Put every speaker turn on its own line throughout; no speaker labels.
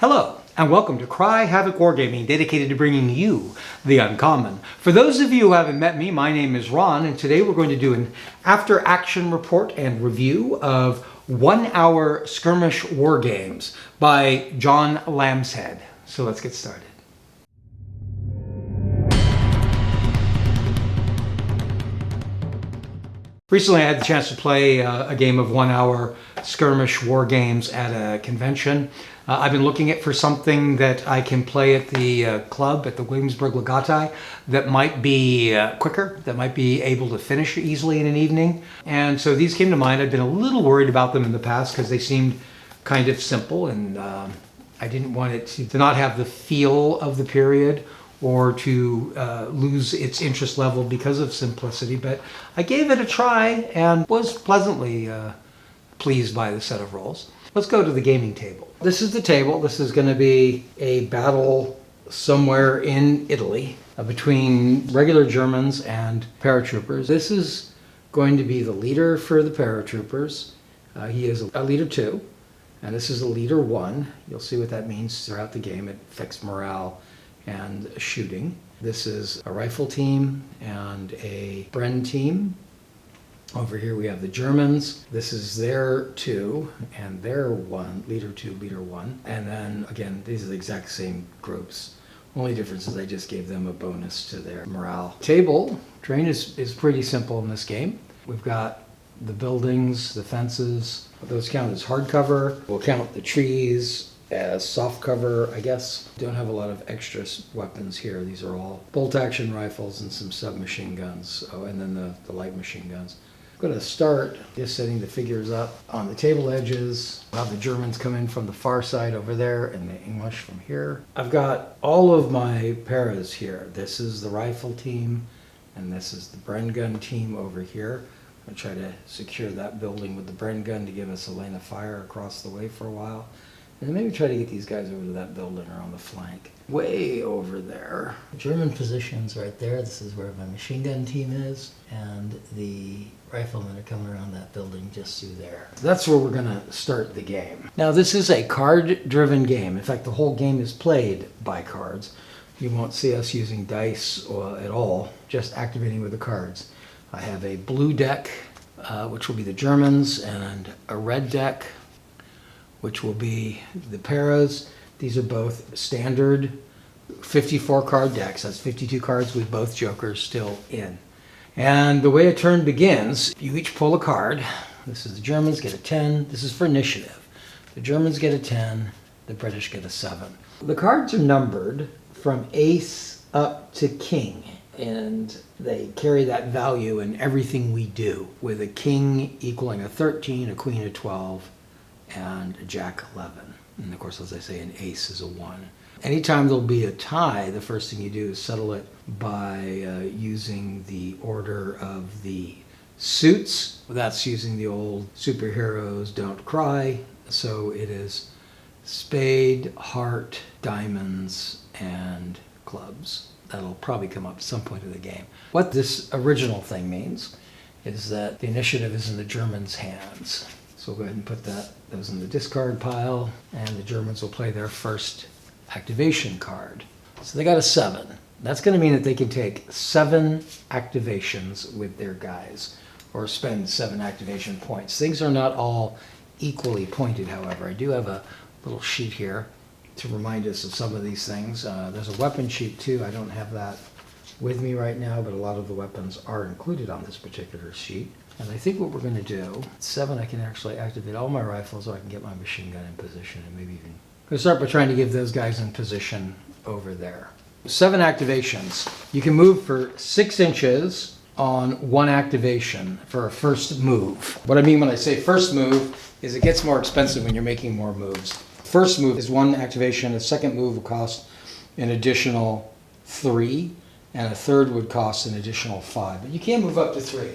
Hello, and welcome to Havoc Wargaming, dedicated to bringing you the uncommon. For those of you who haven't met me, my name is Ron, and today we're going to do an after-action report and review of One-Hour Skirmish Wargames by John Lambshead. So let's get started. Recently I had the chance to play a game of One-Hour Skirmish Wargames at a convention. I've been looking for something that I can play at the club at the Williamsburg Legatai that might be quicker, that might be able to finish easily in an evening. And so these came to mind. I've been a little worried about them in the past because they seemed kind of simple, and I didn't want it to not have the feel of the period or to lose its interest level because of simplicity. But I gave it a try and was pleasantly pleased by the set of rolls. Let's go to the gaming table. This is the table. This is going to be a battle somewhere in Italy between regular Germans and paratroopers. This is going to be the leader for the paratroopers. He is a leader 2, and this is a leader 1. You'll see what that means throughout the game. It affects morale and shooting. This is a rifle team and a Bren team. Over here we have the Germans. This is their 2 and their 1, leader 2, leader 1. And then again, these are the exact same groups. Only difference is I just gave them a bonus to their morale. Table terrain is pretty simple in this game. We've got the buildings, the fences. Those count as hardcover. We'll count the trees as soft cover, I guess. Don't have a lot of extra weapons here. These are all bolt-action rifles and some submachine guns. Oh, and then the light machine guns. I'm going to start just setting the figures up on the table edges. I'll have the Germans come in from the far side over there and the English from here. I've got all of my paras here. This is the rifle team and this is the Bren gun team over here. I'm going to try to secure that building with the Bren gun to give us a lane of fire across the way for a while. And then maybe try to get these guys over to that building or on the flank. Way over there. German positions right there. This is where my machine gun team is. And the riflemen are coming around that building just through there. That's where we're going to start the game. Now this is a card-driven game. In fact, the whole game is played by cards. You won't see us using dice at all, just activating with the cards. I have a blue deck, which will be the Germans, and a red deck, which will be the paras. These are both standard 54 card decks. That's 52 cards with both jokers still in. And the way a turn begins, you each pull a card. This is the Germans get a 10. This is for initiative. The Germans get a 10. The British get a 7. The cards are numbered from ace up to king, and they carry that value in everything we do, with a king equaling a 13, a queen a 12, and a jack 11. And of course, as I say, an ace is a 1. Anytime there'll be a tie, the first thing you do is settle it by using the order of the suits. That's using the old superheroes don't cry. So it is spade, heart, diamonds, and clubs. That'll probably come up at some point in the game. What this original thing means is that the initiative is in the Germans' hands. So we'll go ahead and put those in the discard pile, and the Germans will play their first activation card. So they got a 7. That's going to mean that they can take 7 activations with their guys, or spend 7 activation points. Things are not all equally pointed, however. I do have a little sheet here to remind us of some of these things. There's a weapon sheet too. I don't have that with me right now, but a lot of the weapons are included on this particular sheet. And I think what we're going to do, 7, I can actually activate all my rifles so I can get my machine gun in position, and maybe even going to start by trying to give those guys in position over there. 7 activations. You can move for 6 inches on 1 activation for a first move. What I mean when I say first move is it gets more expensive when you're making more moves. First move is 1 activation. A second move will cost an additional 3, and a third would cost an additional 5. But you can't move up to 3.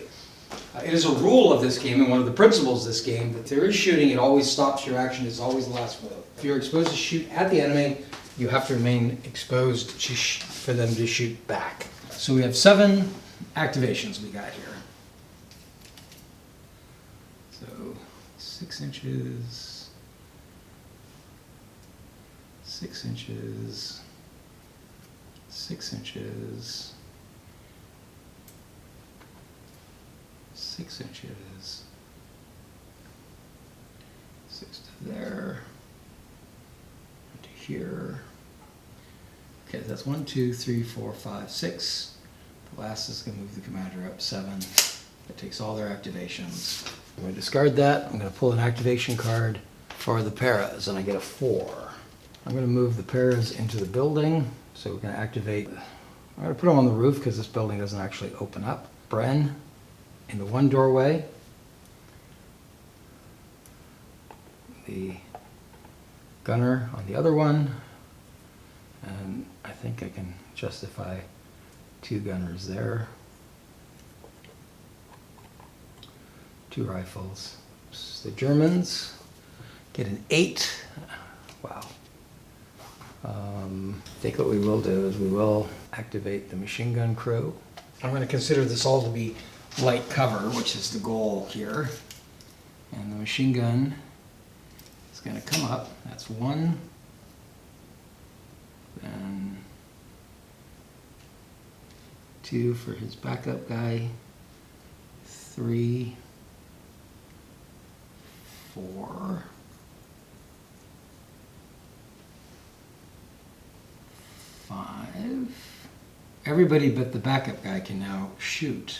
It is a rule of this game, and one of the principles of this game, that there is shooting. It always stops your action. It's always the last move. If you're exposed to shoot at the enemy, you have to remain exposed for them to shoot back. So we have 7 activations we got here. So 6 inches, 6 inches, 6 inches, 6 inches, 6 to there, to here. Okay, that's 1, 2, 3, 4, 5, 6. The last is going to move the commander up 7. That takes all their activations. I'm going to discard that. I'm going to pull an activation card for the paras, and I get a 4. I'm going to move the paras into the building. So we're going to activate. I'm going to put them on the roof because this building doesn't actually open up. Bren in the one doorway. The gunner on the other one. And I think I can justify 2 gunners there. 2 rifles. The Germans get an 8. Wow. I think what we will do is we will activate the machine gun crew. I'm going to consider this all to be light cover, which is the goal here. And the machine gun is going to come up. That's 1. And 2 for his backup guy. 3, 4, 5. Everybody but the backup guy can now shoot.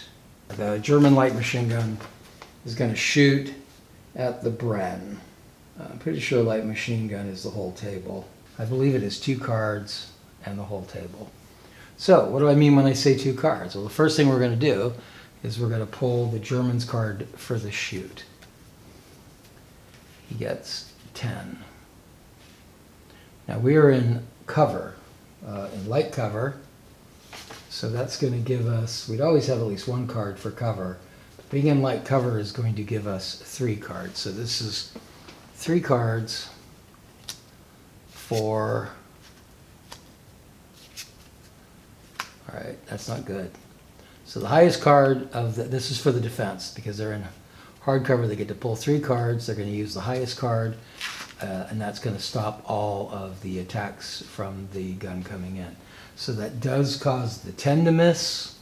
The German light machine gun is going to shoot at the Bren. I'm pretty sure light machine gun is the whole table. I believe it is 2 cards and the whole table. So what do I mean when I say 2 cards? Well, the first thing we're going to do is we're going to pull the German's card for the shoot. He gets 10. Now we are in cover, in light cover, so that's going to give us, we'd always have at least 1 card for cover. Being in light cover is going to give us 3 cards. So this is 3 cards for, all right, that's not good. So the highest card of this is for the defense, because they're in hardcover, they get to pull 3 cards, they're going to use the highest card, and that's going to stop all of the attacks from the gun coming in. So that does cause the 10 to miss.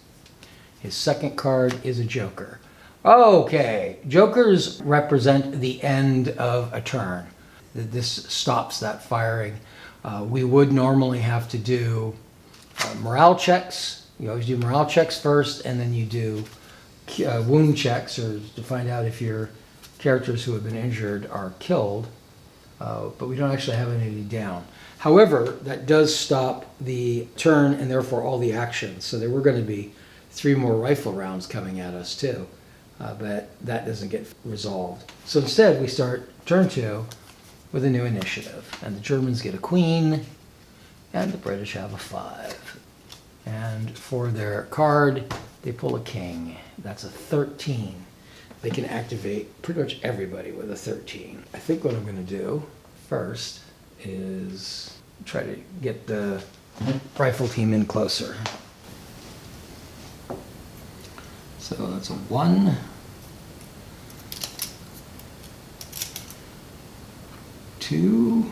His second card is a joker. Okay, jokers represent the end of a turn. This stops that firing. We would normally have to do morale checks. You always do morale checks first, and then you do wound checks, or to find out if your characters who have been injured are killed, but we don't actually have any down. However, that does stop the turn and therefore all the actions. So there were going to be 3 more rifle rounds coming at us too, but that doesn't get resolved. So instead we start turn 2 with a new initiative, and the Germans get a queen and the British have a 5. And for their card, they pull a king. That's a 13. They can activate pretty much everybody with a 13. I think what I'm going to do first is try to get the rifle team in closer. So that's a 1, 2,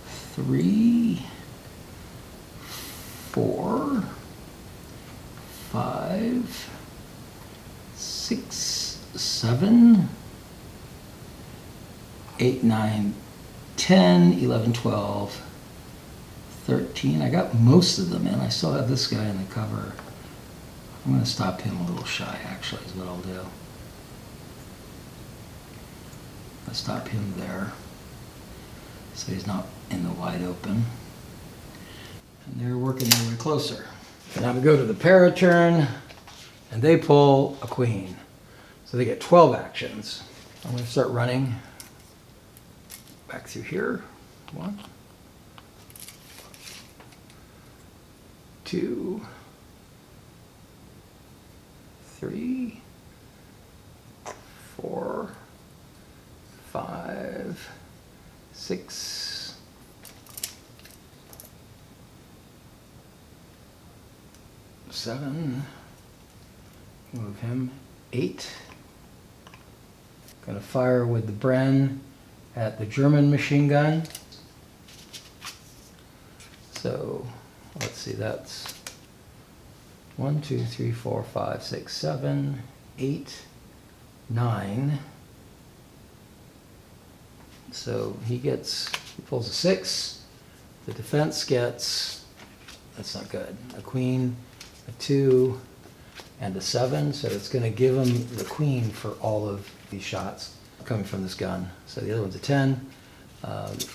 3, 4, 5, 6, 7, 8, 9, 10, 11, 12, 13. I got most of them in. I still have this guy in the cover. I'm going to stop him a little shy, actually, is what I'll do. I'll stop him there so he's not in the wide open. And they're working their way closer. And now we go to the para turn, and they pull a queen. So they get 12 actions. I'm going to start running back through here. 1, 2, 3, 4, 5, 6, 7, move him, 8. Gonna fire with the Bren at the German machine gun. So let's see, that's 1, 2, 3, 4, 5, 6, 7, 8, 9. So he pulls a 6. The defense gets, that's not good, a queen, a 2, and a 7. So it's going to give him the queen for all of these shots coming from this gun. So the other one's a 10.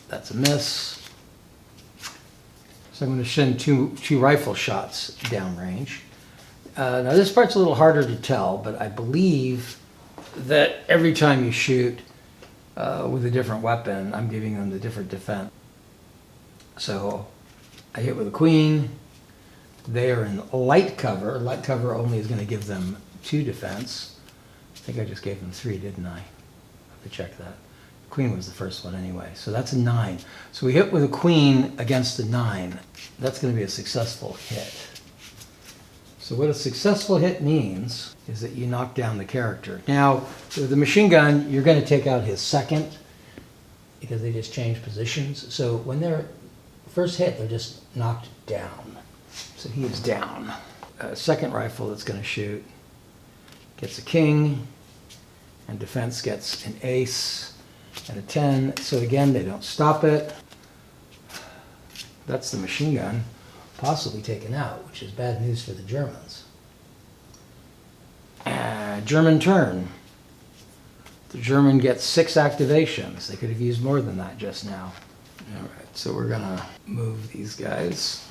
That's a miss. So I'm going to send two rifle shots downrange. Now this part's a little harder to tell, but I believe that every time you shoot with a different weapon, I'm giving them the different defense. So I hit with a queen. They are in light cover. Light cover only is going to give them 2 defense. I think I just gave them 3, didn't I? I have to check that. Queen was the first one anyway. So that's a 9. So we hit with a queen against a 9. That's going to be a successful hit. So what a successful hit means is that you knock down the character. Now, with the machine gun, you're going to take out his second because they just change positions. So when they're first hit, they're just knocked down. So he is down. Second rifle that's going to shoot gets a king, and defense gets an ace and a 10. So again, they don't stop it. That's the machine gun possibly taken out, which is bad news for the Germans. German turn. The German gets 6 activations. They could have used more than that just now. All right, so we're gonna move these guys.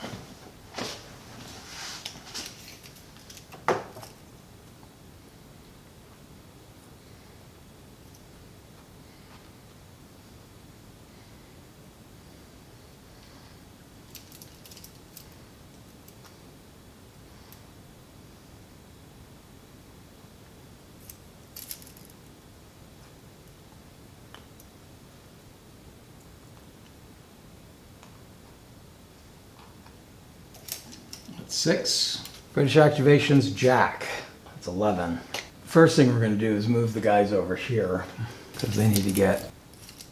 That's 6. British activations, Jack. That's 11. First thing we're going to do is move the guys over here because they need to get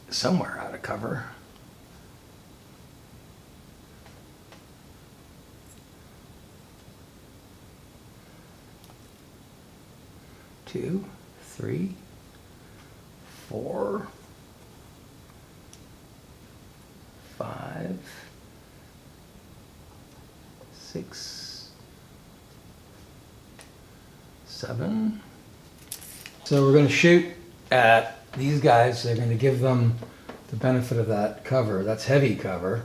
somewhere out of cover. Two, 3, 4, 5, 6, 7. So we're going to shoot at these guys. They're going to give them the benefit of that cover. That's heavy cover.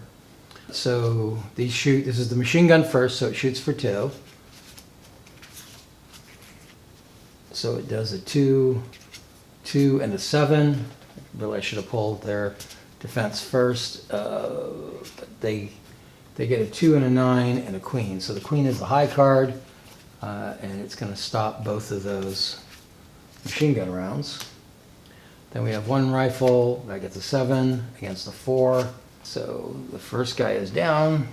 So these shoot, this is the machine gun first, so it shoots for 2. So it does a 2, 2, and a 7. Really, I should have pulled their defense first. But they get a 2 and a 9 and a queen. So the queen is the high card, and it's going to stop both of those machine gun rounds. Then we have one rifle that gets a 7 against a 4. So the first guy is down.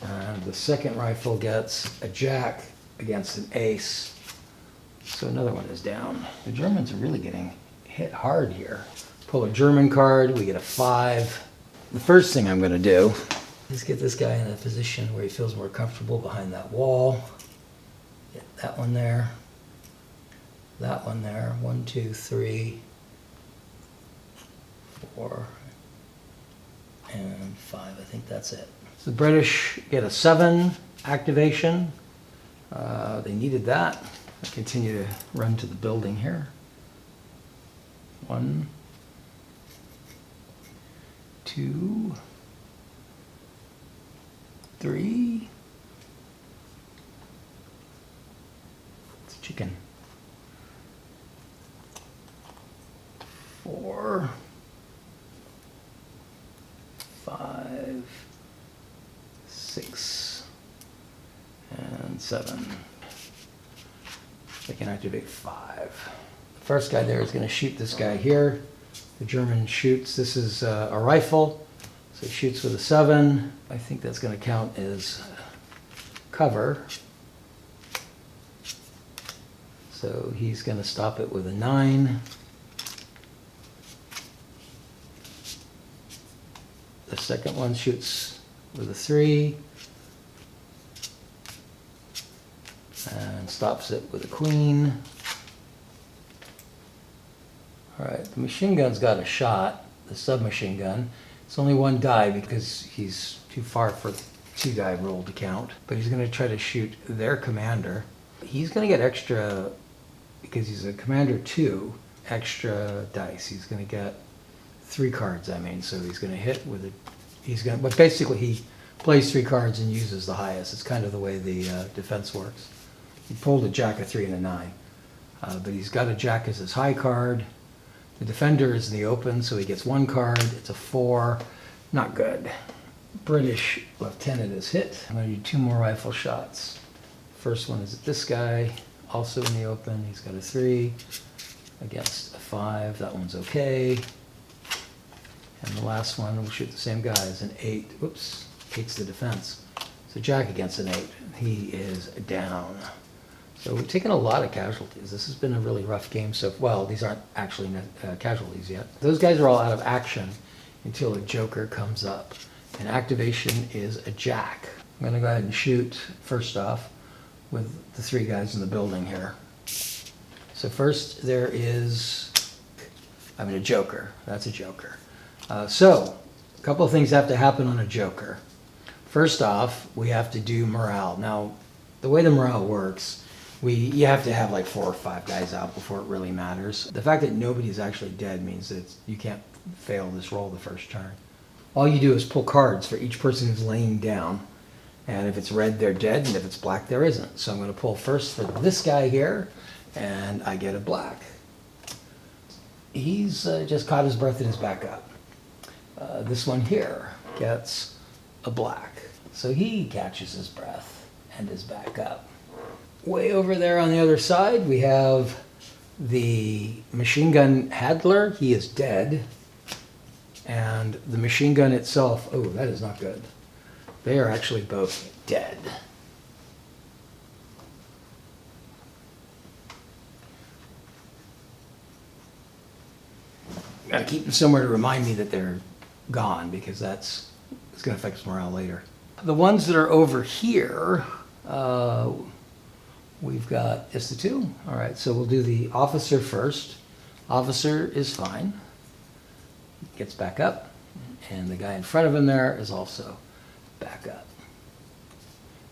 And the second rifle gets a jack against an ace. So another one is down. The Germans are really getting hit hard here. Pull a German card, we get a 5. The first thing I'm going to do is get this guy in a position where he feels more comfortable behind that wall. Get that one there. That one there. 1, 2, 3, 4, and 5. I think that's it. So the British get a 7 activation. They needed that. I continue to run to the building here. 1, 2, 3. It's a chicken. 4, 5, 6, and 7. They can activate 5. The first guy there is going to shoot this guy here. The German shoots. This is a rifle, so he shoots with a 7. I think that's going to count as cover. So he's going to stop it with a 9. The second one shoots with a 3. And stops it with a queen. Alright, the machine gun's got a shot, the submachine gun. It's only 1 die because he's too far for the 2-die roll to count. But he's going to try to shoot their commander. He's going to get extra, because he's a commander 2, extra dice. He's going to get 3 cards, I mean. So he's going to hit with it. But basically he plays 3 cards and uses the highest. It's kind of the way the defense works. He pulled a jack, a 3, and a 9. But he's got a jack as his high card. The defender is in the open, so he gets 1 card. It's a 4. Not good. British lieutenant is hit. I'm going to do 2 more rifle shots. First one is at this guy, also in the open. He's got a 3 against a 5. That one's okay. And the last one, we'll shoot the same guy, is an 8. Whoops, 8's the defense. So jack against an 8. He is down. So we've taken a lot of casualties. This has been a really rough game. So, well, these aren't actually casualties yet. Those guys are all out of action until a joker comes up. And activation is a jack. I'm going to go ahead and shoot, first off, with the 3 guys in the building here. So first there is, a joker. That's a joker. So, a couple of things have to happen on a joker. First off, we have to do morale. Now, the way the morale works, you have to have like 4 or 5 guys out before it really matters. The fact that nobody's actually dead means that you can't fail this roll the first turn. All you do is pull cards for each person who's laying down. And if it's red, they're dead, and if it's black, there isn't. So I'm going to pull first for this guy here, and I get a black. He's just caught his breath and is back up. This one here gets a black. So he catches his breath and is back up. Way over there on the other side, we have the machine gun handler. He is dead. And the machine gun itself, oh, that is not good. They are actually both dead. Got to keep them somewhere to remind me that they're gone, because it's going to affect morale later. The ones that are over here, we've got just the 2. All right, so we'll do the officer first. Officer is fine. Gets back up, and the guy in front of him there is also back up.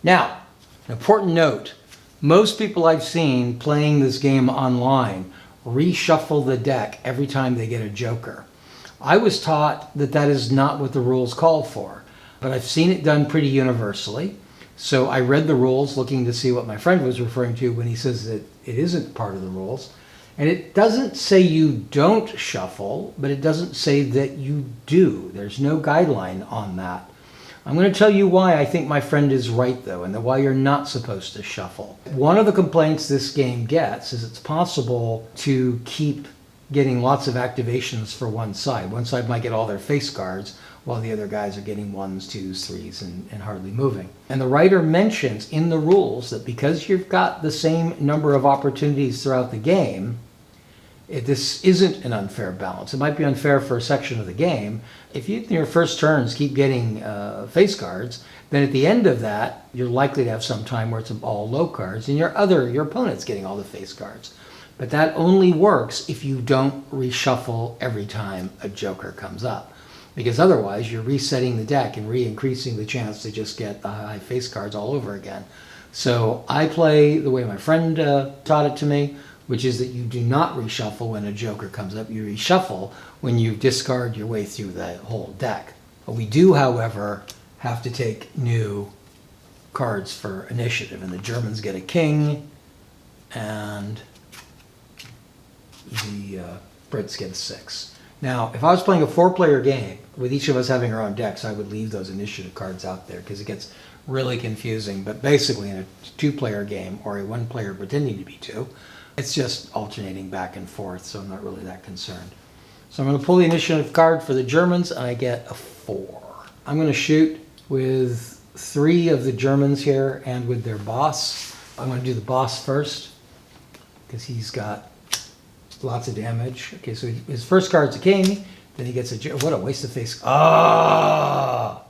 Now, an important note. Most people I've seen playing this game online reshuffle the deck every time they get a joker. I was taught that that is not what the rules call for, but I've seen it done pretty universally. So I read the rules looking to see what my friend was referring to when he says that it isn't part of the rules. And it doesn't say you don't shuffle, but it doesn't say that you do. There's no guideline on that. I'm going to tell you why I think my friend is right, though, and why you're not supposed to shuffle. One of the complaints this game gets is it's possible to keep getting lots of activations for one side. One side might get all their face cards, while the other guys are getting 1s, 2s, 3s, and hardly moving. And the writer mentions in the rules that because you've got the same number of opportunities throughout the game, this isn't an unfair balance. It might be unfair for a section of the game. If you, in your first turns, keep getting face cards, then at the end of that, you're likely to have some time where it's all low cards, and your opponent's getting all the face cards. But that only works if you don't reshuffle every time a joker comes up. Because otherwise, you're resetting the deck and re-increasing the chance to just get the high face cards all over again. So I play the way my friend taught it to me, which is that you do not reshuffle when a joker comes up. You reshuffle when you discard your way through the whole deck. But we do, however, have to take new cards for initiative. And the Germans get a king, and the Brits get a 6. Now, if I was playing a 4-player game, with each of us having our own decks, I would leave those initiative cards out there, because it gets really confusing. But basically, in a 2-player game, or a 1-player pretending to be 2, it's just alternating back and forth, so I'm not really that concerned. So I'm going to pull the initiative card for the Germans, and I get a 4. I'm going to shoot with 3 of the Germans here, and with their boss. I'm going to do the boss first, because he's got lots of damage. Okay, so his first card's a king, then he gets a... What a waste of face. Ah!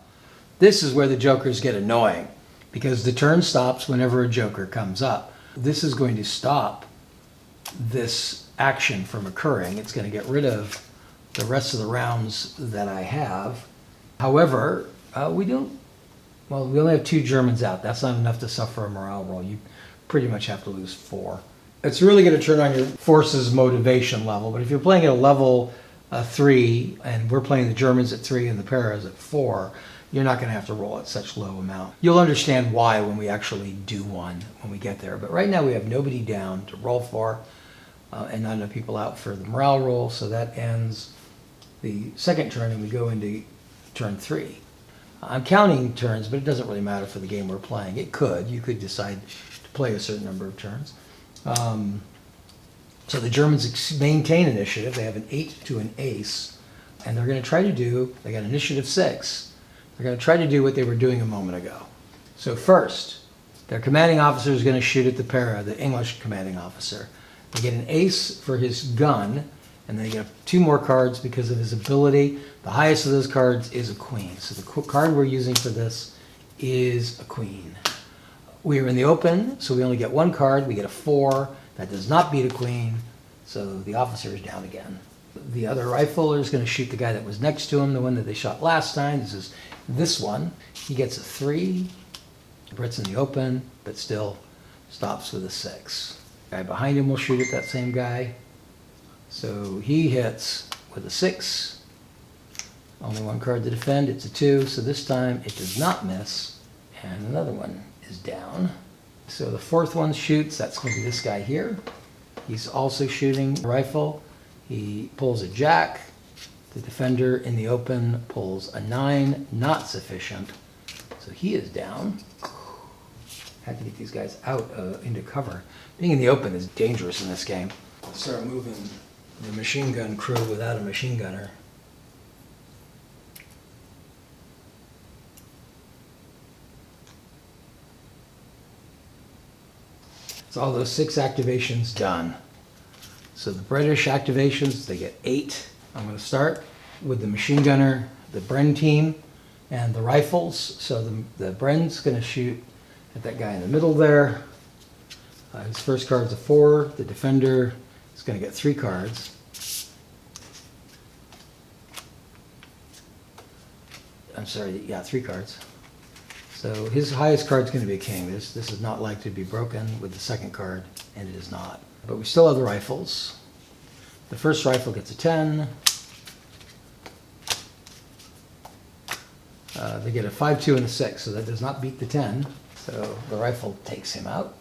This is where the jokers get annoying, because the turn stops whenever a joker comes up. This is going to stop this action from occurring. It's going to get rid of the rest of the rounds that I have. However, we only have 2 Germans out. That's not enough to suffer a morale roll. You pretty much have to lose 4. It's really going to turn on your forces motivation level, but if you're playing at a level 3, and we're playing the Germans at 3 and the Paras at 4, you're not going to have to roll at such low amount. You'll understand why when we actually do one, when we get there. But right now we have nobody down to roll for, and not enough people out for the morale roll, so that ends the second turn, and we go into turn 3. I'm counting turns, but it doesn't really matter for the game we're playing. It could. You could decide to play a certain number of turns. So the Germans maintain initiative. They have an 8 to an ace, and they're going to try to do, they got initiative 6. They're going to try to do what they were doing a moment ago. So first, their commanding officer is going to shoot at the para, the English commanding officer. They get an ace for his gun, and they get 2 more cards because of his ability. The highest of those cards is a queen. So the card we're using for this is a queen. We are in the open, so we only get 1 card. We get a 4. That does not beat a queen, so the officer is down again. The other rifler is going to shoot the guy that was next to him, the one that they shot last time. This is this one. He gets a 3. Brett's in the open, but still stops with a 6. The guy behind him will shoot at that same guy. So he hits with a 6. Only 1 card to defend. It's a 2, so this time it does not miss. And another one is down. So the 4th one shoots. That's going to be this guy here. He's also shooting a rifle. He pulls a jack. The defender in the open pulls a 9, not sufficient. So he is down. Had to get these guys out into cover. Being in the open is dangerous in this game. I'll start moving the machine gun crew without a machine gunner. So all those 6 activations done. So the British activations, they get 8. I'm going to start with the machine gunner, the Bren team, and the rifles. So the Bren's going to shoot at that guy in the middle there. His first card's a 4. The defender is going to get 3 cards. I'm sorry, yeah, 3 cards. So his highest card's going to be a king. This is not likely to be broken with the second card, and it is not. But we still have the rifles. The first rifle gets a 10. They get a 5, 2, and a 6, so that does not beat the 10. So the rifle takes him out,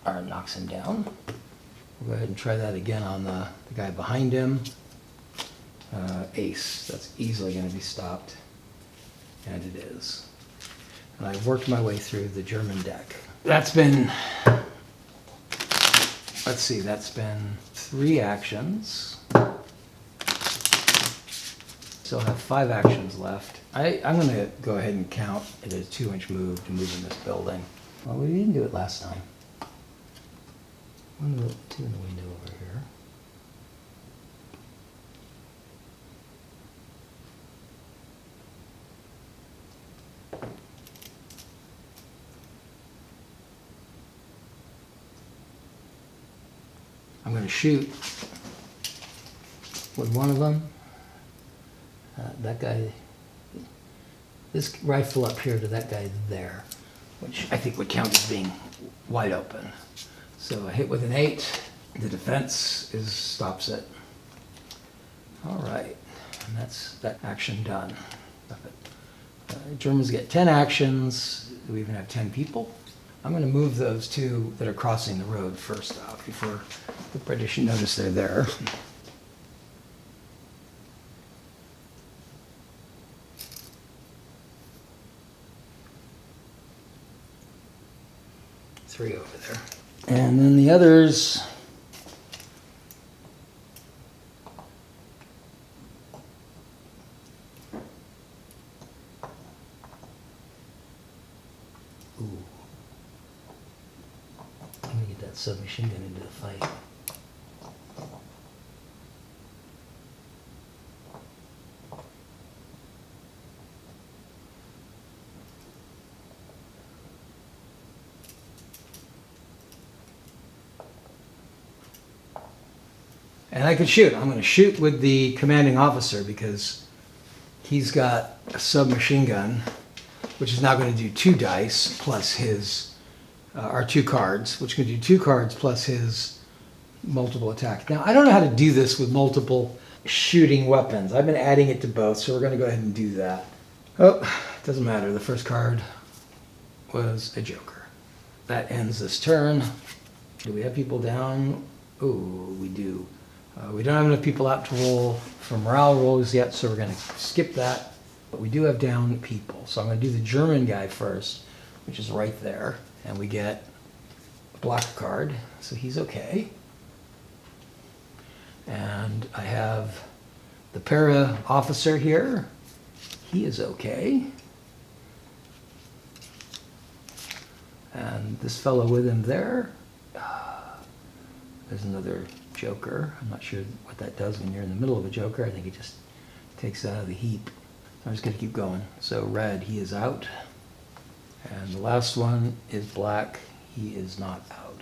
or knocks him down. We'll go ahead and try that again on the guy behind him. Ace. That's easily going to be stopped. And it is. And I've worked my way through the German deck. That's been, let's see, that's been 3 actions. Still have 5 actions left. I'm going to go ahead and count it as a 2-inch move to move in this building. Well, we didn't do it last time. 2 in the window over here. I'm going to shoot with one of them. That guy, this rifle up here to that guy there, which I think would count as being wide open. So I hit with an 8. The defense stops it. All right, and that's that action done. Germans get 10 actions. We even have 10 people. I'm going to move those 2 that are crossing the road first off before the British notice they're there. Three over there. And then the others, ooh. Let me get that submachine gun into the fight. And I could shoot. I'm going to shoot with the commanding officer because he's got a submachine gun, which is now going to do 2 dice plus his, or 2 cards, which can do 2 cards plus his multiple attack. Now, I don't know how to do this with multiple shooting weapons. I've been adding it to both, so we're going to go ahead and do that. Oh, it doesn't matter. The first card was a joker. That ends this turn. Do we have people down? Oh, we do. We don't have enough people out to roll for morale rolls yet, so we're going to skip that. But we do have down people. So I'm going to do the German guy first, which is right there. And we get a black card, so he's okay. And I have the para officer here. He is okay. And this fellow with him there. There's another joker. I'm not sure what that does when you're in the middle of a joker. I think it just takes it out of the heap. So I'm just going to keep going. So red, he is out. And the last one is black. He is not out.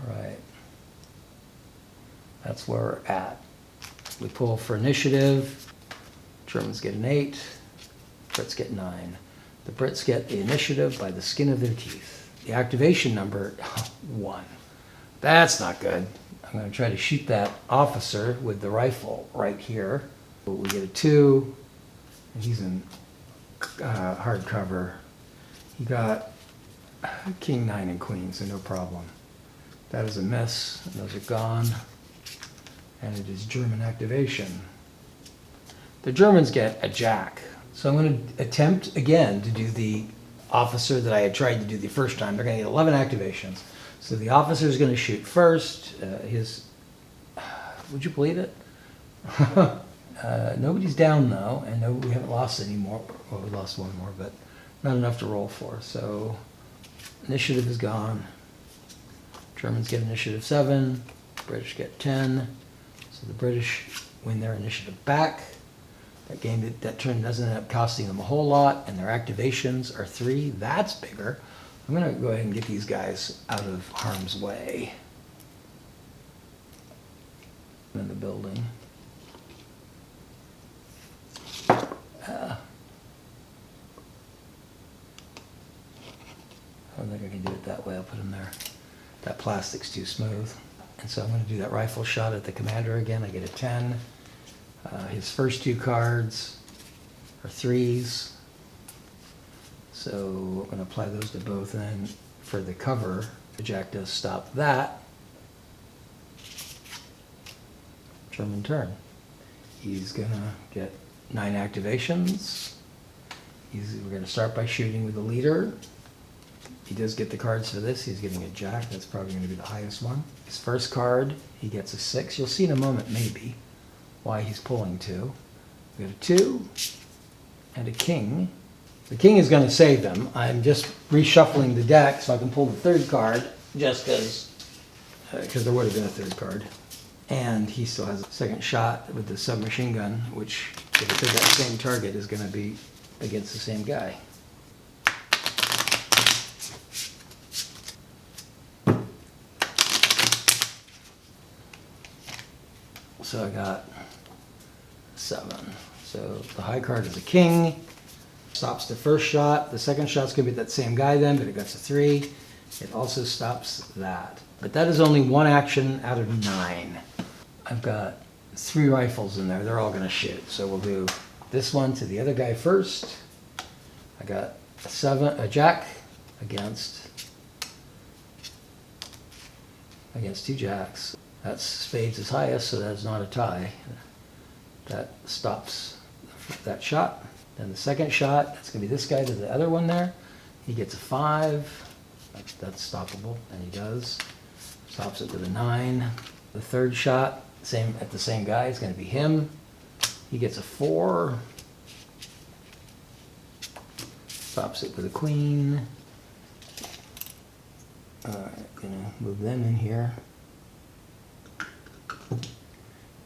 All right. That's where we're at. We pull for initiative. Germans get an 8. Brits get 9. The Brits get the initiative by the skin of their teeth. The activation number, 1. That's not good. I'm going to try to shoot that officer with the rifle right here. We get a 2, and he's in hard cover. He got king, 9, and queen, so no problem. That is a miss, and those are gone. And it is German activation. The Germans get a jack. So I'm going to attempt again to do the officer that I had tried to do the first time. They're going to get 11 activations. So the officer is going to shoot first. Would you believe it? Nobody's down though, and no, we haven't lost any more. Well, we lost 1 more, but not enough to roll for. So initiative is gone. Germans get initiative 7. British get 10. So the British win their initiative back. That turn doesn't end up costing them a whole lot, and their activations are 3. That's bigger. I'm going to go ahead and get these guys out of harm's way. In the building. I don't think I can do it that way. I'll put them there. That plastic's too smooth. And so I'm going to do that rifle shot at the commander again. I get a 10. His first 2 cards are 3s. So I'm going to apply those to both. And then for the cover, the jack does stop that. German turn. He's going to get 9 activations. We're going to start by shooting with the leader. He does get the cards for this. He's getting a jack. That's probably going to be the highest one. His first card, he gets a 6. You'll see in a moment, maybe, why he's pulling 2. We got a 2 and a king. The king is going to save them. I'm just reshuffling the deck so I can pull the 3rd card, just because there would have been a 3rd card. And he still has a 2nd shot with the submachine gun, which, if it's at that same target, is going to be against the same guy. So I got 7. So the high card is a king. Stops the first shot. The second shot's going to be that same guy then, but it gets a 3. It also stops that. But that is only 1 action out of 9. I've got 3 rifles in there. They're all going to shoot. So we'll do this one to the other guy first. I got a jack against 2 jacks. That's spades is highest, so that's not a tie. That stops that shot. Then the second shot, that's going to be this guy to the other one there. He gets a 5. That's stoppable, and he does. Stops it with a 9. The third shot, at the same guy, is going to be him. He gets a 4. Stops it with a queen. Alright, gonna move them in here.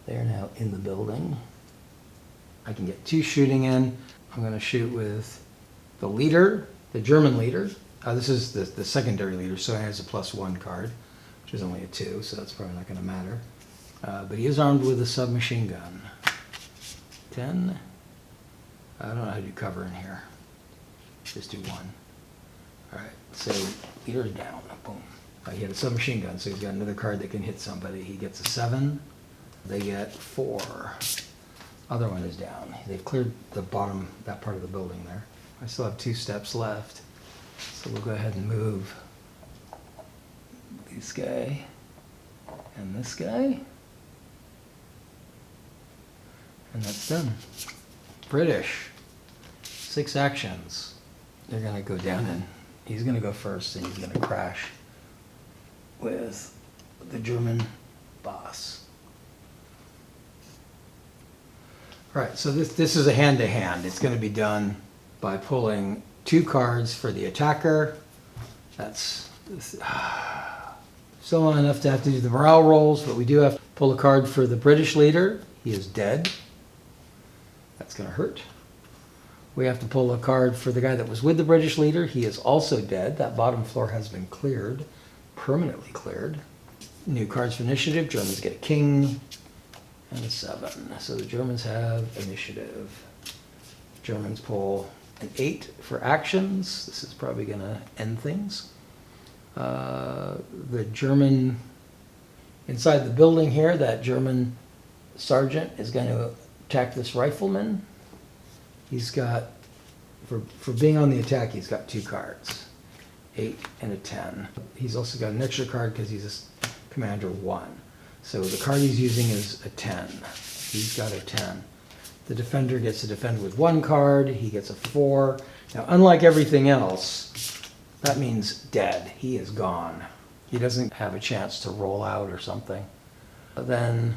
They're now in the building. I can get 2 shooting in. I'm going to shoot with the leader, the German leader. This is the secondary leader, so he has a +1 card, which is only a 2, so that's probably not going to matter. But he is armed with a submachine gun. 10. I don't know how to do cover in here. Just do 1. All right, so leader's down. Boom. He had a submachine gun, so he's got another card that can hit somebody. He gets a 7. They get 4. Other one is down. They've cleared the bottom, that part of the building there. I still have 2 steps left. So we'll go ahead and move this guy and this guy. And that's done. British. 6 actions. They're going to go down and he's going to go first and he's going to crash with the German boss. All right, so this is a hand-to-hand. It's going to be done by pulling 2 cards for the attacker. That's still not enough to have to do the morale rolls, but we do have to pull a card for the British leader. He is dead. That's going to hurt. We have to pull a card for the guy that was with the British leader. He is also dead. That bottom floor has been cleared, permanently cleared. New cards for initiative. Germans get a king and a 7. So the Germans have initiative. Germans pull an 8 for actions. This is probably going to end things. The German, inside the building here, that German sergeant is going to attack this rifleman. He's got, for being on the attack, he's got 2 cards, 8 and a 10. He's also got an extra card because he's a commander 1. So the card he's using is a 10. He's got a 10. The defender gets to defend with 1 card. He gets a 4. Now, unlike everything else, that means dead. He is gone. He doesn't have a chance to roll out or something. But then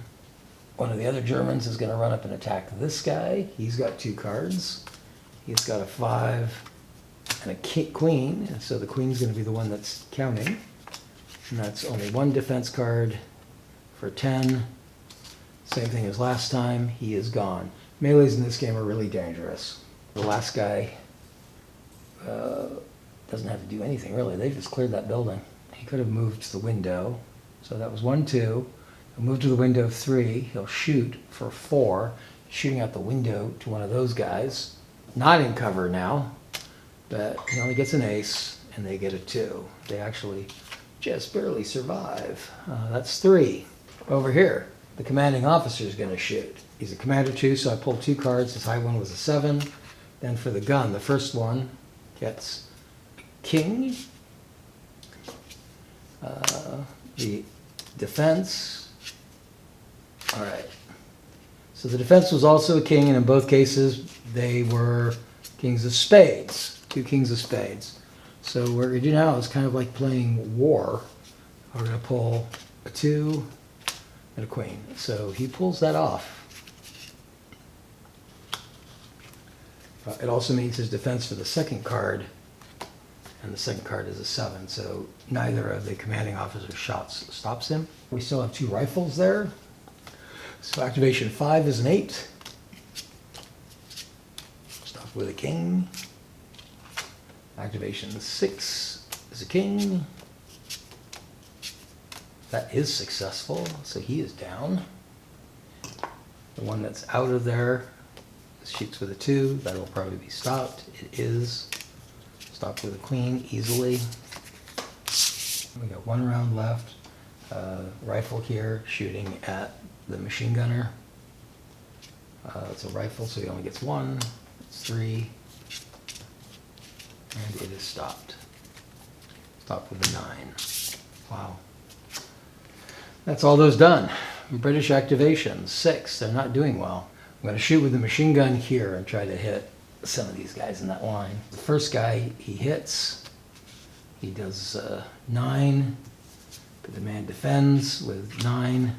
one of the other Germans is going to run up and attack this guy. He's got 2 cards. He's got a 5 and a queen. And so the queen's going to be the one that's counting. And that's only 1 defense card for 10. Same thing as last time. He is gone. Melees in this game are really dangerous. The last guy doesn't have to do anything, really. They just cleared that building. He could have moved to the window. So that was 1, 2. He'll move to the window 3. He'll shoot for 4, shooting out the window to one of those guys. Not in cover now, but he only gets an ace, and they get a 2. They actually just barely survive. That's 3. Over here, the commanding officer is going to shoot. He's a commander 2, so I pulled 2 cards. His high one was a 7. Then for the gun, the first one gets a king. The defense. All right. So the defense was also a king, and in both cases, they were kings of spades. 2 kings of spades. So what we're going to do now is kind of like playing war. We're going to pull a 2 and a queen. So he pulls that off. It also means his defense for the second card, and the second card is a 7. So neither of the commanding officer's shots stops him. We still have 2 rifles there. So activation 5 is an 8. Stop with a king. Activation 6 is a king. That is successful, so he is down. The one that's out of there shoots with a 2. That will probably be stopped. It is. Stopped with a queen easily. We got 1 round left. Rifle here shooting at the machine gunner. It's a rifle, so he only gets 1. It's 3. And it is stopped. Stopped with a 9. Wow. That's all those done. British activations, 6. They're not doing well. I'm going to shoot with the machine gun here and try to hit some of these guys in that line. The first guy he hits, he does 9, but the man defends with 9,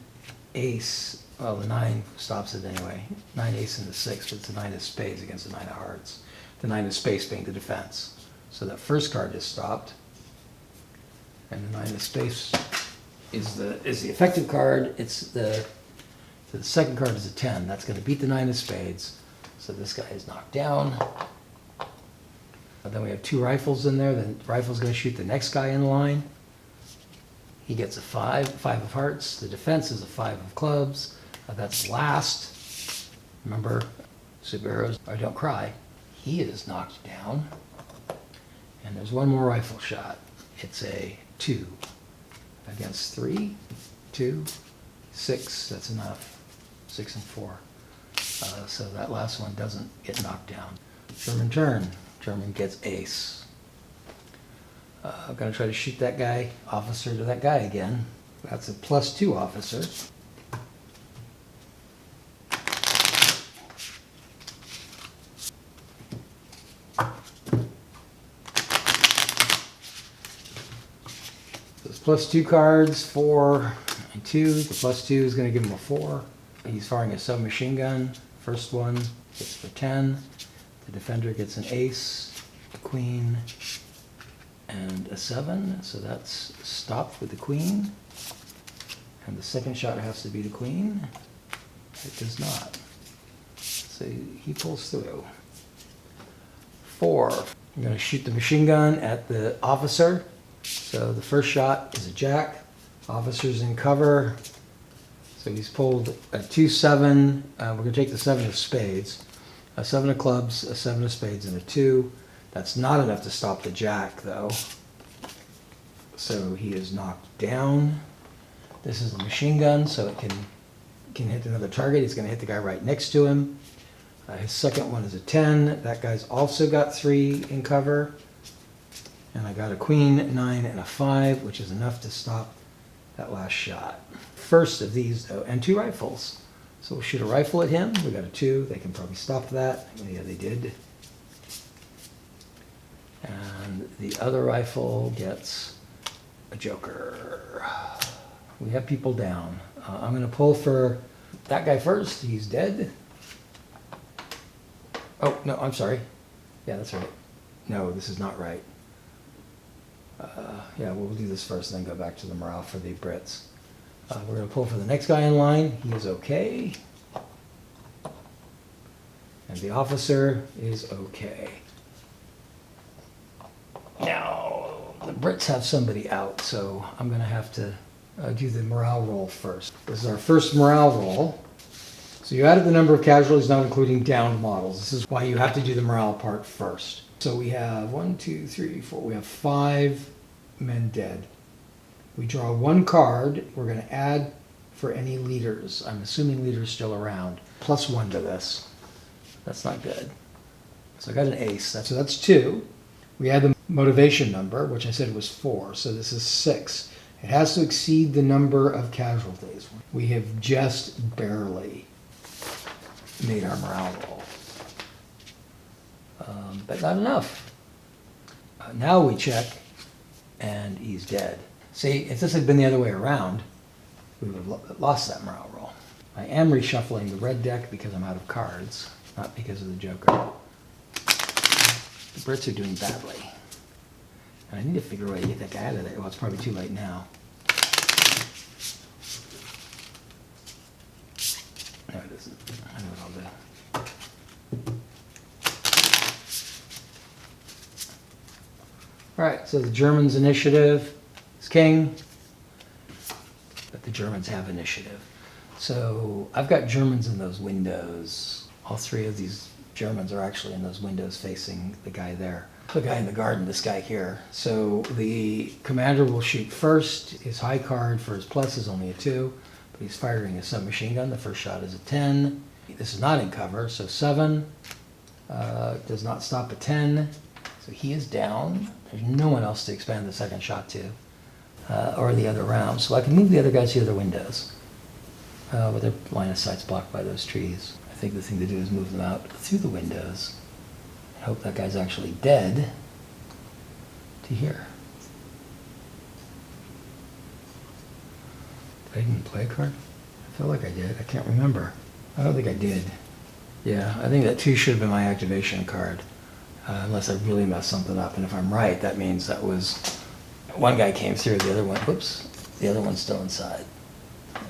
ace. Well, the 9 stops it anyway. 9 ace and the 6, but it's the 9 of spades against the 9 of hearts. The 9 of spades being the defense. So that first card is stopped, and the 9 of spades is the effective card. So the second card is a 10. That's going to beat the 9 of spades. So this guy is knocked down. Then we have 2 rifles in there. The rifle's going to shoot the next guy in line. He gets a 5, 5 of hearts. The defense is a 5 of clubs. That's last. Remember, superheroes don't cry. He is knocked down. And there's one more rifle shot. It's a 2 against 3, 2, 6. That's enough. 6 and 4. So that last one doesn't get knocked down. German turn. German gets ace. I'm going to try to shoot that guy, officer to that guy again. That's a +2 officer. Those +2 cards, 4 and 2. The +2 is going to give him a 4. He's firing a submachine gun. First one gets for 10. The defender gets an ace, a queen, and a 7. So that's stopped with the queen. And the second shot has to be the queen. It does not. So he pulls through. 4. I'm going to shoot the machine gun at the officer. So the first shot is a jack. Officer's in cover. So he's pulled a 2, 7. We're going to take the 7 of spades. A 7 of clubs, a 7 of spades, and a 2. That's not enough to stop the jack, though. So he is knocked down. This is a machine gun, so it can hit another target. He's going to hit the guy right next to him. His second one is a 10. That guy's also got 3 in cover. And I got a queen, 9, and a 5, which is enough to stop that last shot. First of these, though, and 2 rifles. So we'll shoot a rifle at him. We got a 2. They can probably stop that. Yeah, they did. And the other rifle gets a joker. We have people down. I'm going to pull for that guy first. He's dead. Oh, no, I'm sorry. Yeah, that's right. No, this is not right. Yeah, we'll do this first and then go back to the morale for the Brits. We're going to pull for the next guy in line. He is okay. And the officer is okay. Now, the Brits have somebody out, so I'm going to have to do the morale roll first. This is our first morale roll. So you added the number of casualties, not including downed models. This is why you have to do the morale part first. So we have 1, 2, 3, 4. We have 5 men dead. We draw 1 card. We're going to add for any leaders. I'm assuming leaders still around. +1 to this. That's not good. So I got an ace. So that's 2. We add the motivation number, which I said was 4. So this is 6. It has to exceed the number of casualties. We have just barely made our morale roll. But not enough. Now we check, and he's dead. See, if this had been the other way around, we would have lost that morale roll. I am reshuffling the red deck because I'm out of cards, not because of the joker. The Brits are doing badly. And I need to figure a way to get that guy out of there. Well, it's probably too late now. No, it isn't. I know what I'll do. All right, so the Germans' initiative is king, but the Germans have initiative. So I've got Germans in those windows. All 3 of these Germans are actually in those windows facing the guy there. The guy in the garden, this guy here. So the commander will shoot first. His high card for his plus is only a 2, but he's firing a submachine gun. The first shot is a 10. This is not in cover, so 7 does not stop a 10. So he is down. There's no one else to expand the second shot to, or the other round. So I can move the other guys to the other windows, but their line of sight's blocked by those trees. I think the thing to do is move them out through the windows and hope that guy's actually dead to here. Did I even play a card? I feel like I did. I can't remember. I don't think I did. Yeah, I think that 2 should have been my activation card. Unless I really messed something up. And if I'm right, that means that was one guy came through, the other one, whoops, the other one's still inside.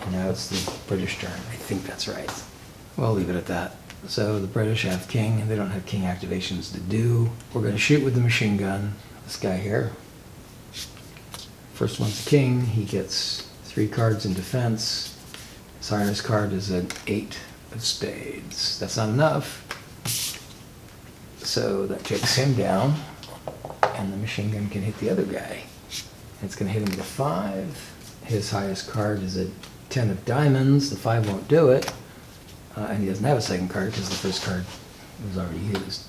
And now it's the British turn. I think that's right. Well, I'll leave it at that. So the British have king, and they don't have king activations to do. We're going to shoot with the machine gun. This guy here. First one's a king. He gets 3 cards in defense. His highest card is an 8 of spades. That's not enough. So that takes him down, and the machine gun can hit the other guy. It's going to hit him with a 5. His highest card is a 10 of diamonds. The 5 won't do it, and he doesn't have a second card because the first card was already used.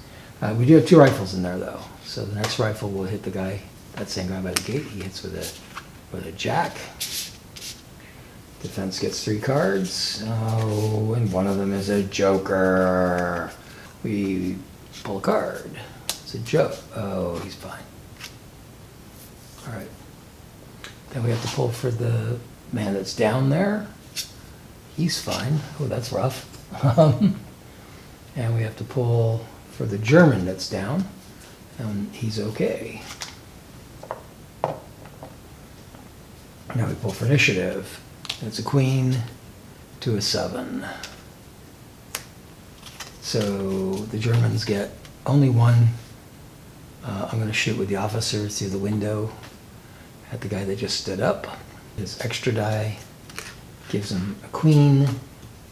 We do have 2 rifles in there, though. So the next rifle will hit the guy, that same guy by the gate. He hits with a jack. Defense gets 3 cards. Oh, and one of them is a joker. We pull a card. It's a joke. Oh, he's fine. All right. Then we have to pull for the man that's down there. He's fine. Oh, that's rough. And we have to pull for the German that's down, and he's okay. Now we pull for initiative. It's a queen to a 7. So the Germans get only 1. I'm going to shoot with the officer through the window at the guy that just stood up. His extra die gives him a queen.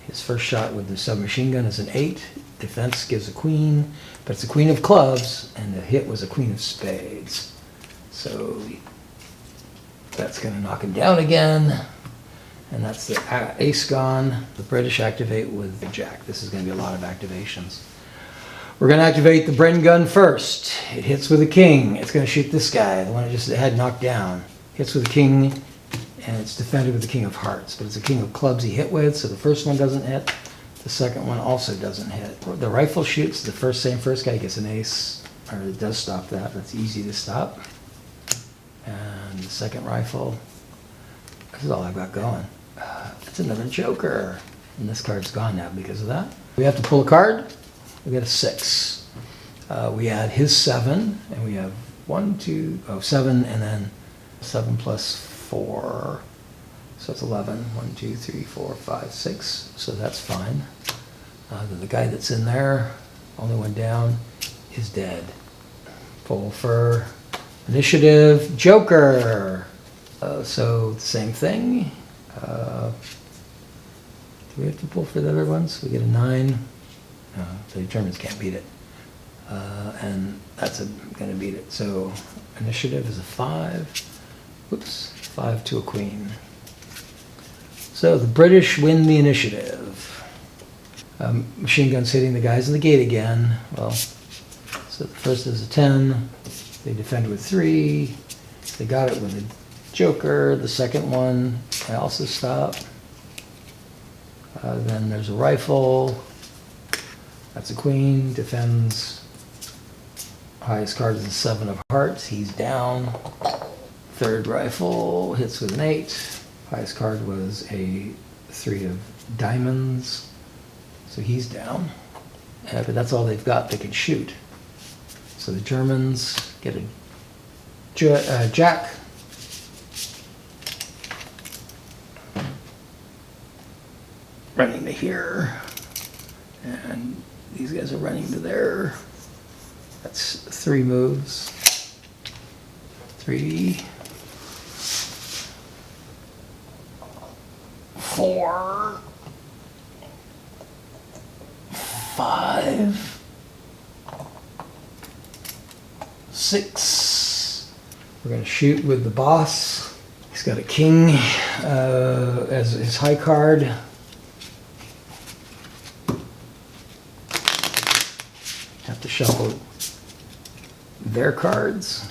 His first shot with the submachine gun is an 8. Defense gives a queen, but it's a queen of clubs, and the hit was a queen of spades. So that's going to knock him down again. And that's the ace gone. The British activate with the jack. This is going to be a lot of activations. We're going to activate the Bren gun first. It hits with a king. It's going to shoot this guy, the one that just had knocked down. Hits with a king, and it's defended with the king of hearts. But it's a king of clubs he hit with, so the first one doesn't hit. The second one also doesn't hit. The rifle shoots. The first guy gets an ace, or it does stop that. That's easy to stop. And the second rifle, this is all I've got going. It's another joker. And this card's gone now because of that. We have to pull a card. We get a 6. We add his 7, and we have 7, and then 7 plus 4. So it's 11. 1, 2, 3, 4, 5, 6. So that's fine. Then the guy that's in there, only one down, is dead. Pull for initiative. Joker. So same thing. Do we have to pull for the other ones? We get a 9. No, the Germans can't beat it. And that's going to beat it. So initiative is a 5. Whoops, 5 to a queen. So the British win the initiative. Machine guns hitting the guys in the gate again. Well, so the first is a 10. They defend with 3. They got it with a joker. The second one, I also stop. Then there's a rifle. That's a queen. Defends. Highest card is a 7 of hearts. He's down. Third rifle hits with an 8. Highest card was a 3 of diamonds. So he's down. But that's all they've got they can shoot. So the Germans get a jack. Running to here. And these guys are running to there. That's 3 moves. 3, 4, 5, 6. We're going to shoot with the boss. He's got a king as his high card. Have to shuffle their cards.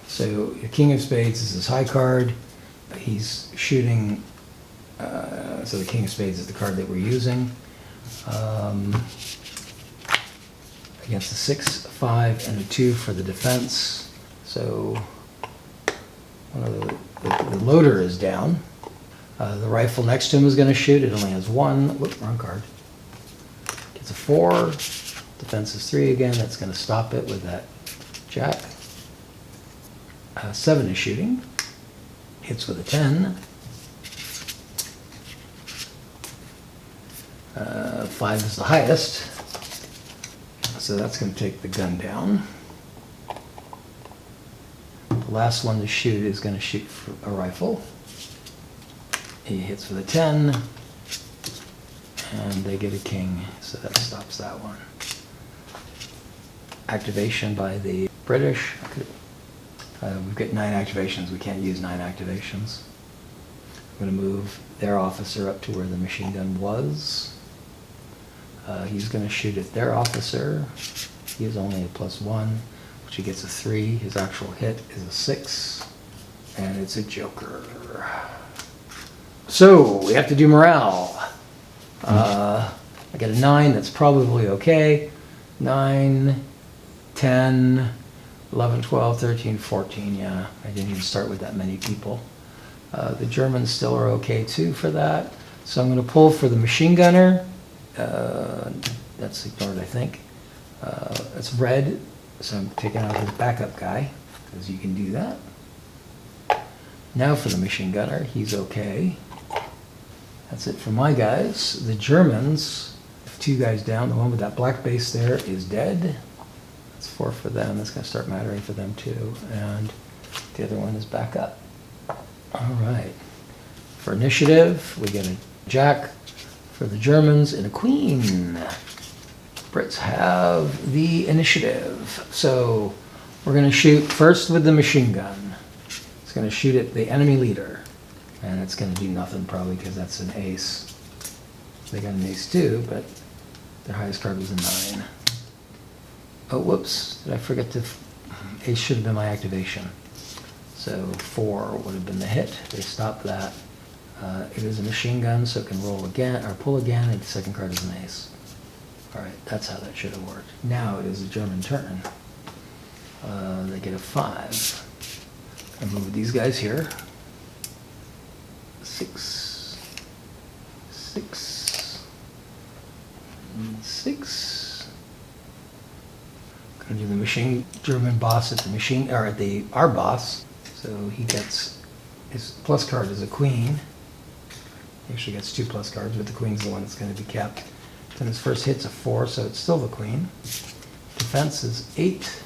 So the King of Spades is his high card. He's shooting, so the King of Spades is the card that we're using. Against a 6, 5, and a 2 for the defense. So one of the loader is down. The rifle next to him is going to shoot. It only has 1. Whoop, wrong card. Gets a 4. Defense is 3 again. That's going to stop it with that Jack. 7 is shooting. Hits with a 10. 5 is the highest. So that's going to take the gun down. The last one to shoot is going to shoot for a rifle. He hits with a 10. And they get a king, so that stops that one. Activation by the British. We've got 9 activations. We can't use 9 activations. I'm going to move their officer up to where the machine gun was. He's going to shoot at their officer. He is only a +1, which he gets a 3. His actual hit is a 6, and it's a joker. So we have to do morale. I got a 9, that's probably okay. 9, 10, 11, 12, 13, 14, yeah. I didn't even start with that many people. The Germans still are okay too for that. So I'm going to pull for the machine gunner. That's ignored, I think. It's red, so I'm taking out his backup guy, because you can do that. Now for the machine gunner, he's okay. That's it for my guys. The Germans, 2 guys down. The one with that black base there is dead. That's 4 for them. That's going to start mattering for them too. And the other one is back up. All right. For initiative, we get a jack for the Germans and a queen. Brits have the initiative. So we're going to shoot first with the machine gun. It's going to shoot at the enemy leader. And it's going to do nothing probably because that's an ace. They got an ace too, but their highest card was a 9. Oh, whoops. Did I forget to... Ace should have been my activation. So 4 would have been the hit. They stopped that. It is a machine gun, so it can roll again, or pull again, and the second card is an ace. Alright, that's how that should have worked. Now it is a German turn. They get a 5. I move these guys here. 6, 6, 6. Gonna do the German boss at the machine, or at our boss. So he gets, his plus card is a queen. He actually gets 2 plus cards, but the queen's the one that's going to be kept. Then his first hit's a 4, so it's still the queen. Defense is 8,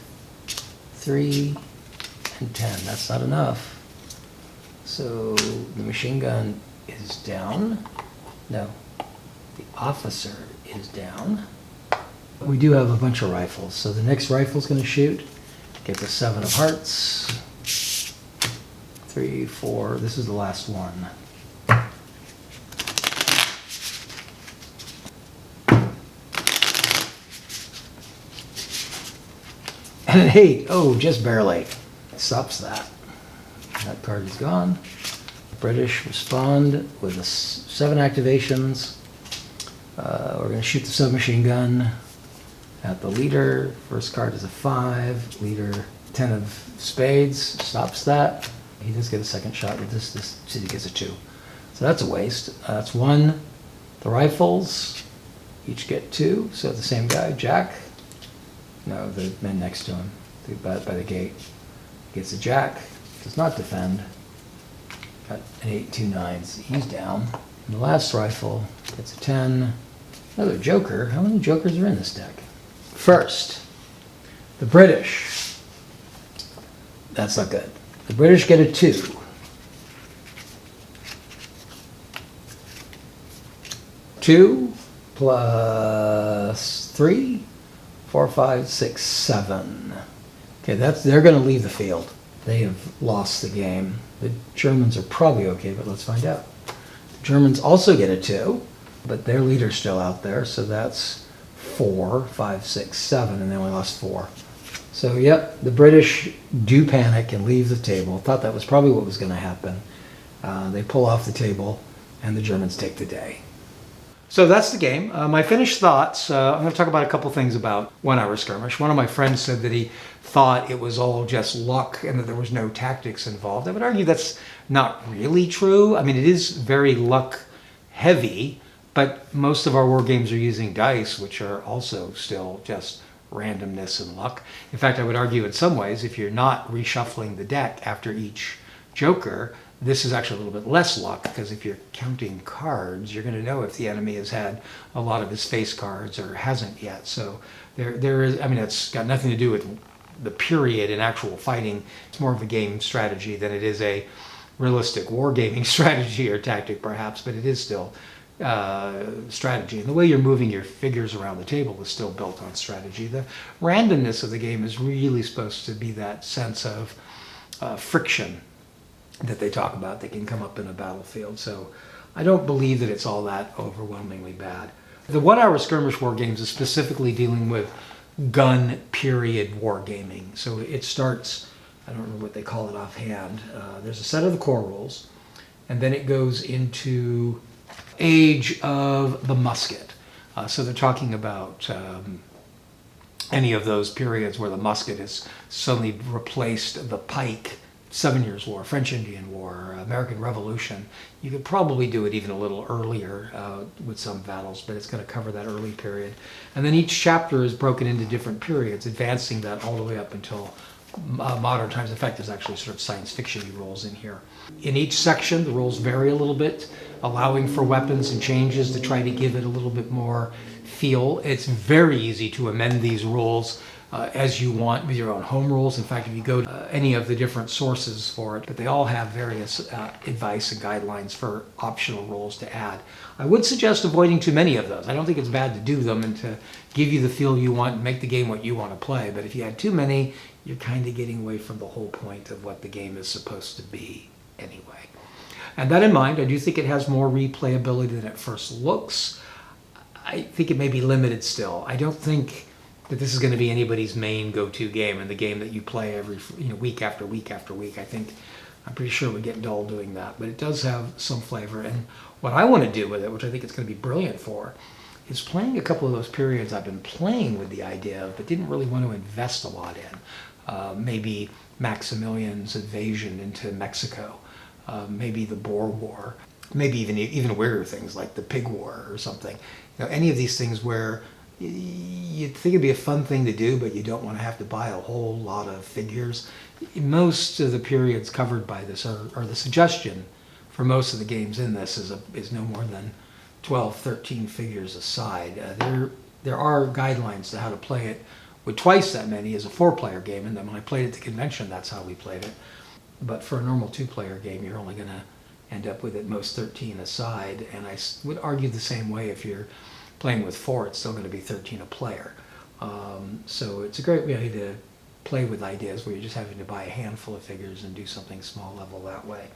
3, and 10. That's not enough. So the machine gun is down. No, the officer is down. We do have a bunch of rifles, so the next rifle's going to shoot. Gets a 7 of hearts. 3, 4. This is the last one. And an 8. Oh, just barely. Stops that. That card is gone. The British respond with 7 activations. We're going to shoot the submachine gun at the leader. First card is a 5. Leader, 10 of spades. Stops that. He does get a second shot with this. This city gets a 2. So that's a waste. That's 1. The rifles each get 2. So the same guy, Jack. No, the men next to him by the gate. Gets a jack. Does not defend. Got an 8, 2 9s. He's down. And the last rifle gets a 10. Another joker. How many jokers are in this deck? First, the British. That's not good. The British get a 2. 2 plus 3, 4, 5, 6, 7. Okay, they're going to leave the field. They have lost the game. The Germans are probably okay, but let's find out. The Germans also get a 2, but their leader's still out there, so that's 4, 5, 6, 7, and they only lost 4. So, yep, the British do panic and leave the table. Thought that was probably what was going to happen. They pull off the table, and the Germans take the day. So that's the game. My finished thoughts, I'm going to talk about a couple things about One-Hour Skirmish. One of my friends said that he thought it was all just luck and that there was no tactics involved. I would argue that's not really true. I mean, it is very luck heavy, but most of our war games are using dice, which are also still just randomness and luck. In fact, I would argue in some ways, if you're not reshuffling the deck after each joker, this is actually a little bit less luck, because if you're counting cards, you're going to know if the enemy has had a lot of his face cards or hasn't yet. So there is, I mean, it's got nothing to do with the period in actual fighting. It's more of a game strategy than it is a realistic wargaming strategy or tactic, perhaps, but it is still strategy. And the way you're moving your figures around the table is still built on strategy. The randomness of the game is really supposed to be that sense of friction that they talk about that can come up in a battlefield. So I don't believe that it's all that overwhelmingly bad. The One-Hour Skirmish Wargames is specifically dealing with gun period wargaming. So it starts, I don't remember what they call it offhand. There's a set of the core rules, and then it goes into age of the musket. So they're talking about any of those periods where the musket has suddenly replaced the pike. 7 Years' War, French Indian War, American Revolution. You could probably do it even a little earlier with some battles, but it's going to cover that early period. And then each chapter is broken into different periods, advancing that all the way up until modern times. In fact, there's actually sort of science fiction rules in here. In each section, the rules vary a little bit, allowing for weapons and changes to try to give it a little bit more feel. It's very easy to amend these rules as you want with your own home rules. In fact, if you go to any of the different sources for it, but they all have various advice and guidelines for optional rules to add. I would suggest avoiding too many of those. I don't think it's bad to do them and to give you the feel you want and make the game what you want to play, but if you add too many, you're kind of getting away from the whole point of what the game is supposed to be anyway. And that in mind, I do think it has more replayability than it first looks. I think it may be limited still. I don't think that this is going to be anybody's main go-to game and the game that you play every week after week after week. I'm pretty sure we get dull doing that, but it does have some flavor. And what I want to do with it, which I think it's going to be brilliant for, is playing a couple of those periods I've been playing with the idea of, but didn't really want to invest a lot in. Maybe Maximilian's invasion into Mexico, maybe the Boer War, maybe even weirder things like the Pig War or something. Any of these things where you'd think it'd be a fun thing to do, but you don't want to have to buy a whole lot of figures. Most of the periods covered by this are the suggestion for most of the games in this is no more than 12, 13 figures a side. There are guidelines to how to play it with twice that many as a 4-player game, and then when I played at the convention, that's how we played it. But for a normal 2-player game, you're only going to end up with at most 13 a side, and I would argue the same way if you're playing with 4, it's still going to be 13 a player. So it's a great way to play with ideas where you're just having to buy a handful of figures and do something small level that way.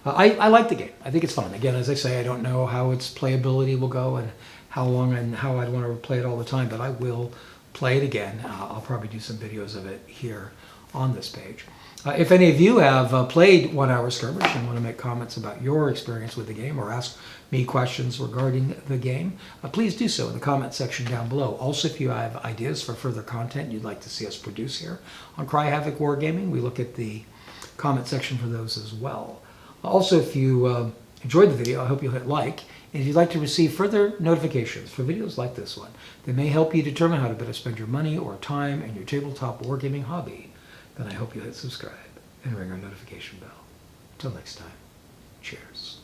I like the game. I think it's fun. Again, as I say, I don't know how its playability will go and how long and how I'd want to play it all the time, but I will play it again. I'll probably do some videos of it here on this page. If any of you have played One-Hour Skirmish and want to make comments about your experience with the game or ask me questions regarding the game, please do so in the comment section down below. Also, if you have ideas for further content you'd like to see us produce here on Cry Havoc Wargaming, we look at the comment section for those as well. Also, if you enjoyed the video, I hope you'll hit like. And if you'd like to receive further notifications for videos like this one that may help you determine how to better spend your money or time in your tabletop wargaming hobby, then I hope you'll hit subscribe and ring our notification bell. Until next time, cheers.